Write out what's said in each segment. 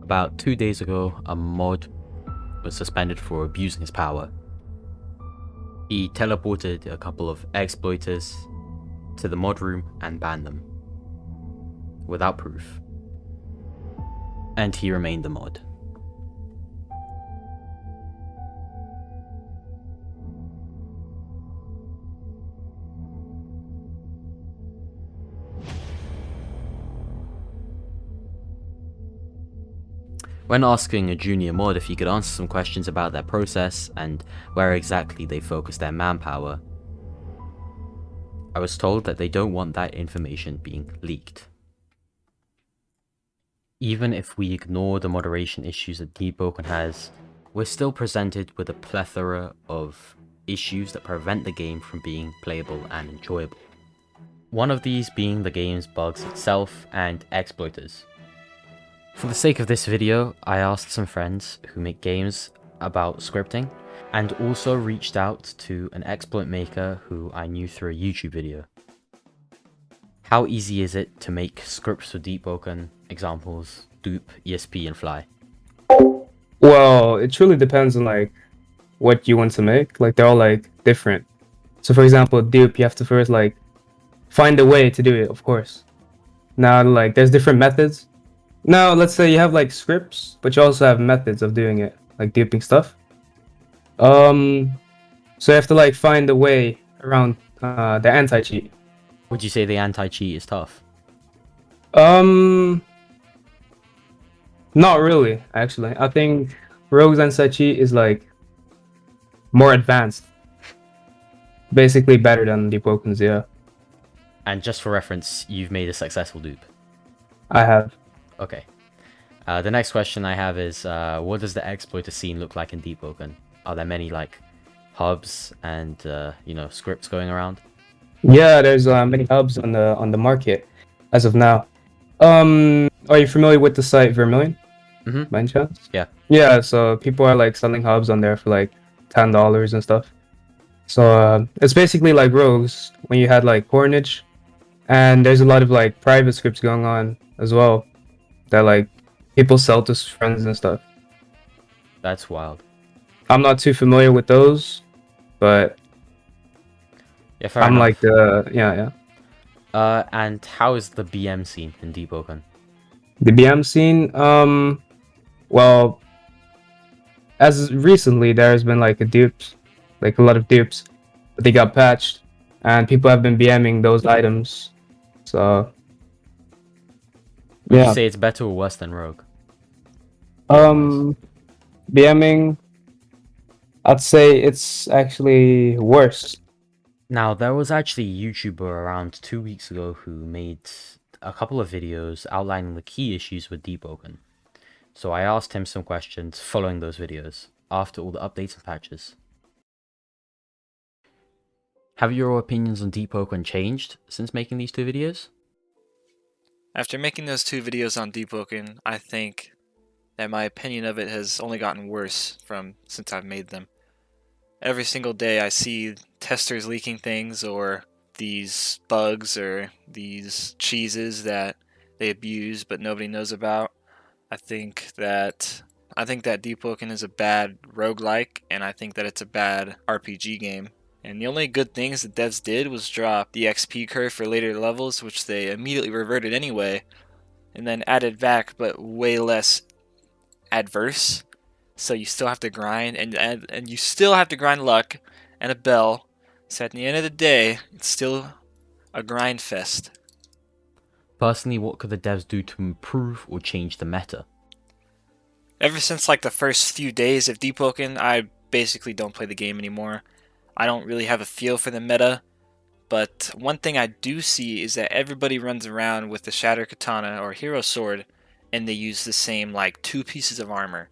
About 2 days ago, a mod was suspended for abusing his power. He teleported a couple of exploiters to the mod room and banned them, without proof. And he remained the mod. When asking a junior mod if he could answer some questions about their process and where exactly they focus their manpower, I was told that they don't want that information being leaked. Even if we ignore the moderation issues that Deepwoken has, we're still presented with a plethora of issues that prevent the game from being playable and enjoyable. One of these being the game's bugs itself and exploiters. For the sake of this video, I asked some friends who make games about scripting, and also reached out to an exploit maker who I knew through a YouTube video. How easy is it to make scripts for Deepwoken, examples, dupe, ESP, and fly? Well, it truly depends on like what you want to make. Like they're all like different. So for example, dupe, you have to first like find a way to do it, of course. Now like there's different methods. Now let's say you have like scripts, but you also have methods of doing it, like duping stuff. So you have to like find a way around the anti-cheat. Would you say the anti-cheat is tough? Not really, actually. I think Rogue's anti-cheat is like more advanced. Basically better than Deepwoken's, yeah. And just for reference, you've made a successful dupe. I have. Okay. The next question I have is, what does the exploiter scene look like in Deepwoken? Are there many like hubs and scripts going around? Yeah, there's many hubs on the market as of now. Are you familiar with the site Vermilion? By any chance? Yeah. Yeah, so people are like selling hubs on there for like $10 and stuff. So it's basically like Rogues when you had like Coinage, and there's a lot of like private scripts going on as well that like people sell to friends and stuff. That's wild. I'm not too familiar with those, but yeah, fair I'm enough. like the yeah. And how is the BM scene in Deepwoken? The BM scene, well, as recently there's been like a lot of dupes, but they got patched, and people have been BMing those items. So Would yeah. you say it's better or worse than Rogue? BMing, I'd say it's actually worse. Now, there was actually a YouTuber around 2 weeks ago who made a couple of videos outlining the key issues with Deepwoken. So I asked him some questions following those videos, after all the updates and patches. Have your opinions on Deepwoken changed since making these 2 videos? After making those 2 videos on Deepwoken, I think that my opinion of it has only gotten worse since I've made them. Every single day I see testers leaking things, or these bugs, or these cheeses that they abuse but nobody knows about. I think that Deepwoken is a bad roguelike, and I think that it's a bad RPG game. And the only good things the devs did was drop the XP curve for later levels, which they immediately reverted anyway, and then added back, but way less adverse. So you still have to grind, and you still have to grind luck and a bell. So at the end of the day, it's still a grind fest. Personally, what could the devs do to improve or change the meta? Ever since like the first few days of Deepwoken, I basically don't play the game anymore. I don't really have a feel for the meta, but one thing I do see is that everybody runs around with the Shatter Katana or Hero Sword, and they use the same like 2 pieces of armor.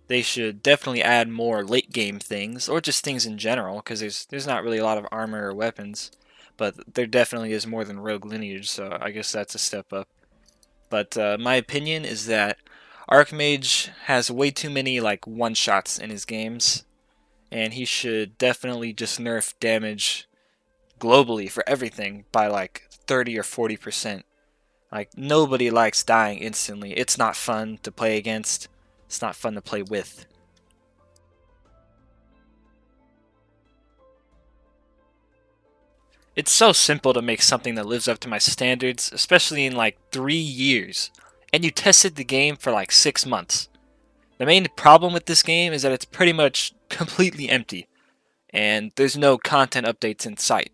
They should definitely add more late game things, or just things in general, because there's not really a lot of armor or weapons, but there definitely is more than Rogue Lineage, so I guess that's a step up. But my opinion is that Archmage has way too many like one-shots in his games, and he should definitely just nerf damage globally for everything by like 30 or 40%. Like, nobody likes dying instantly. It's not fun to play against. It's not fun to play with. It's so simple to make something that lives up to my standards, especially in like 3 years. And you tested the game for like 6 months. The main problem with this game is that it's pretty much completely empty. And there's no content updates in sight.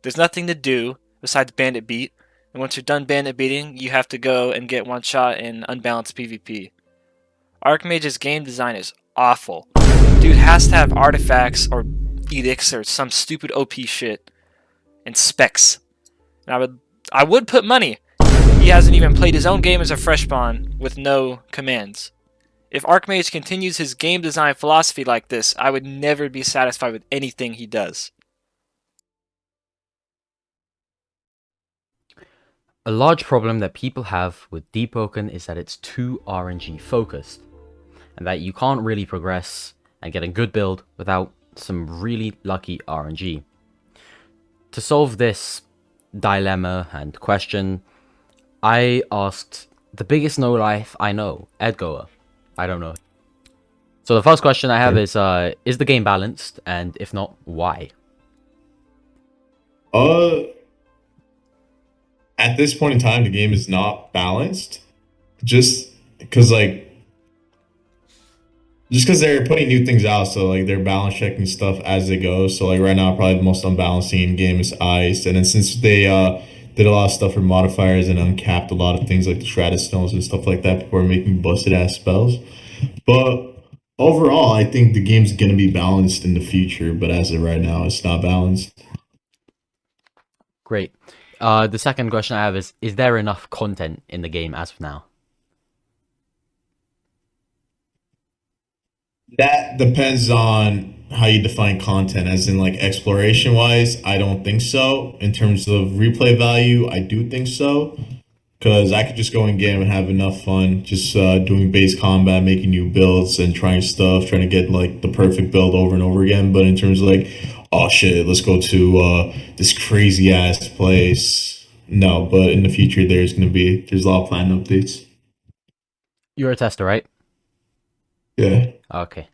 There's nothing to do besides bandit beat. And once you're done bandit beating, you have to go and get one shot in unbalanced PvP. Archmage's game design is awful. Dude has to have artifacts or edicts or some stupid OP shit and specs. And I would put money. He hasn't even played his own game as a fresh spawn with no commands. If Archmage continues his game design philosophy like this, I would never be satisfied with anything he does. A large problem that people have with Deepwoken is that it's too RNG focused, and that you can't really progress and get a good build without some really lucky RNG. To solve this dilemma and question, I asked the biggest no-life I know, Edgoar. I don't know. So the first question I have is the game balanced? And if not, why? At this point in time, the game is not balanced. Just because they're putting new things out, so like they're balance checking stuff as they go. So like right now, probably the most unbalanced thing in game is ice, and then since they did a lot of stuff for modifiers and uncapped a lot of things like the shrouded stones and stuff like that, people are making busted ass spells. But overall, I think the game's gonna be balanced in the future. But as of right now, it's not balanced. Great. The second question I have is there enough content in the game as of now? That depends on how you define content, as in like exploration wise. I don't think so. In terms of replay value, I do think so. Because I could just go in game and have enough fun just doing base combat, making new builds, and trying stuff, trying to get like the perfect build over and over again. But in terms of like, oh shit, let's go to this crazy ass place. No, but in the future, there's a lot of planned updates. You're a tester, right? Yeah. Okay.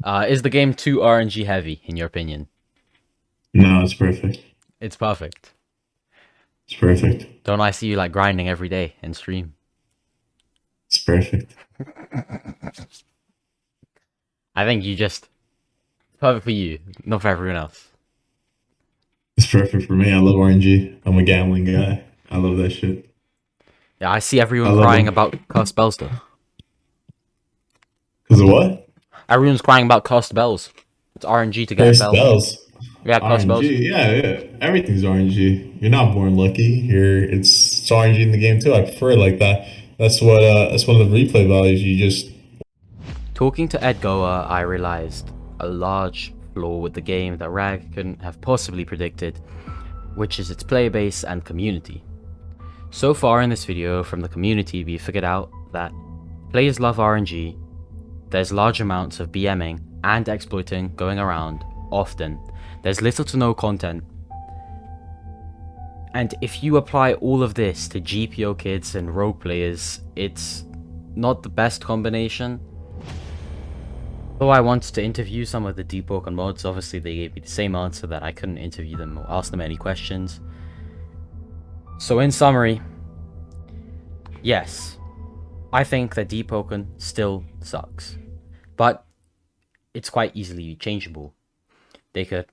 Is the game too RNG heavy, in your opinion? No, it's perfect. It's perfect. It's perfect. Don't I see you like grinding every day in stream? It's perfect. I think it's perfect for you, not for everyone else. It's perfect for me. I love RNG. I'm a gambling guy. I love that shit. Yeah, I see everyone love crying it. about cursed spell stuff. Because of what? Everyone's crying about cursed bells. It's RNG to get There's bells. spells. Yeah, cursed spells. RNG, yeah. Everything's RNG. You're not born lucky. It's RNG in the game too. I prefer it like that. That's one of the replay values. You just Talking to Edgoar, I realized a large flaw with the game that Rag couldn't have possibly predicted, which is its player base and community. So far in this video, from the community, we figured out that players love RNG, there's large amounts of BMing and exploiting going around often, there's little to no content, and if you apply all of this to GPO kids and rogue players, it's not the best combination. Though I wanted to interview some of the Deepwoken mods, obviously they gave me the same answer that I couldn't interview them or ask them any questions. So in summary, yes, I think that Deepwoken still sucks, but it's quite easily changeable. They could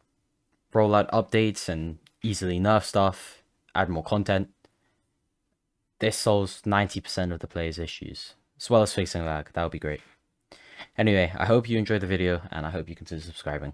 roll out updates and easily nerf stuff, add more content. This solves 90% of the players' issues, as well as fixing lag. That would be great. Anyway, I hope you enjoyed the video, and I hope you consider subscribing.